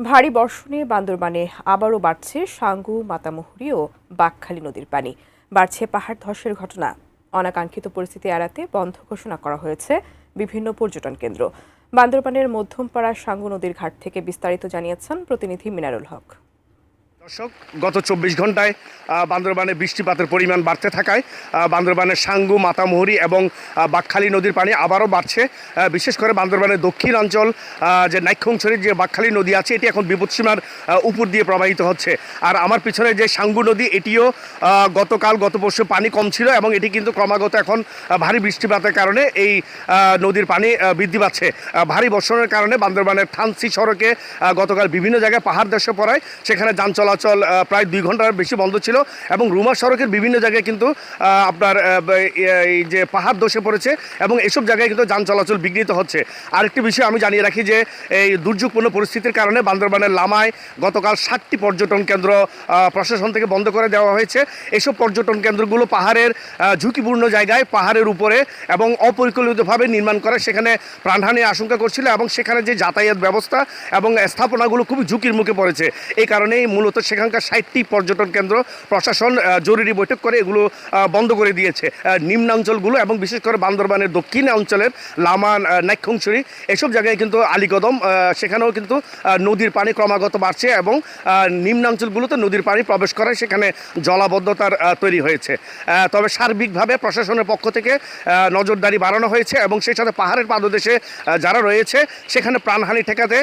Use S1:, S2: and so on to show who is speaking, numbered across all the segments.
S1: ভারী বর্ষণে বান্দরবানে আবারও বাড়ছে সাঙ্গু, মাতামুহুরী ও বাঁকখালী নদীর পানি। বাড়ছে পাহাড় ধসের ঘটনা। অনাকাঙ্ক্ষিত পরিস্থিতি এড়াতে বন্ধ ঘোষণা করা হয়েছে বিভিন্ন পর্যটন কেন্দ্র। বান্দরবানের মধ্যমপাড়া সাঙ্গু নদীর ঘাট থেকে বিস্তারিত জানিয়েছেন প্রতিনিধি মিনারুল হক।
S2: দর্শক, গত 24 ঘন্টায় বান্দরবানে বৃষ্টিপাতের পরিমাণ বাড়তে থাকায় বান্দরবানের সাঙ্গু, মাতামুহুরী এবং বাঁকখালী নদীর পানি আবারও বাড়ছে। বিশেষ করে বান্দরবানের দক্ষিণ অঞ্চল যে নাইক্ষ্যংছড়ির যে বাঁকখালী নদী আছে, এটি এখন বিপদসীমার উপর দিয়ে প্রবাহিত হচ্ছে। আর আমার পিছনে যে সাঙ্গু নদী, এটিও গত পরশু পানি কম ছিল এবং এটি কিন্তু ক্রমাগত এখন ভারী বৃষ্টিপাতের কারণে এই নদীর পানি বৃদ্ধি পাচ্ছে। ভারী বর্ষণের কারণে বান্দরবানের থানসি সড়কে গতকাল বিভিন্ন জায়গায় পাহাড় ধসে পড়ায় সেখানে যান চলাচল প্রায় 2 ঘন্টার বেশি বন্ধ ছিল এবং রুমা সড়কের বিভিন্ন জায়গায় কিন্তু আপনার এই যে পাহাড় ধসে পড়েছে এবং এসব জায়গায় কিন্তু যান চলাচল বিঘ্নিত হচ্ছে। আরেকটি বিষয় আমি জানিয়ে রাখি যে এই দুর্যোগপূর্ণ পরিস্থিতির কারণে বান্দরবানের লামায় গতকাল 7টি পর্যটন কেন্দ্র প্রশাসন থেকে বন্ধ করে দেওয়া হয়েছে। এসব পর্যটন কেন্দ্রগুলো পাহাড়ের ঝুঁকিপূর্ণ জায়গায়, পাহাড়ের উপরে এবং অপরিকল্পিতভাবে নির্মাণ করে সেখানে প্রাণহানির আশঙ্কা করছিল এবং সেখানে যে যাতায়াত ব্যবস্থা এবং স্থাপনাগুলো খুবই ঝুঁকির মুখে পড়েছে। এই কারণেই মূলত সেখানকার 60টি পর্যটন কেন্দ্র প্রশাসন জরুরি বৈঠক করে এগুলো বন্ধ করে দিয়েছে। নিম্নাঞ্চলগুলো এবং বিশেষ করে বান্দরবানের দক্ষিণ অঞ্চলের লামান, নাইক্ষ্যংছড়ি এসব জায়গায় কিন্তু আলীকদম, সেখানেও কিন্তু নদীর পানি ক্রমাগত বাড়ছে এবং নিম্নাঞ্চলগুলোতে নদীর পানি প্রবেশ করায় সেখানে জলাবদ্ধতার তৈরি হয়েছে। তবে সার্বিকভাবে প্রশাসনের পক্ষ থেকে নজরদারি বাড়ানো হয়েছে এবং সেই সাথে পাহাড়ের পাদদেশে যারা রয়েছে সেখানে প্রাণহানি ঠেকাতে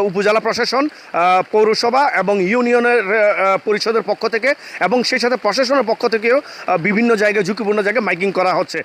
S2: উপজেলা প্রশাসন, পৌরসভা এবং ইউনিয়নের পরিষদের পক্ষ থেকে এবং সেই সাথে প্রশাসনের পক্ষ থেকেও বিভিন্ন জায়গায়, ঝুঁকিপূর্ণ জায়গায় মাইকিং করা হচ্ছে।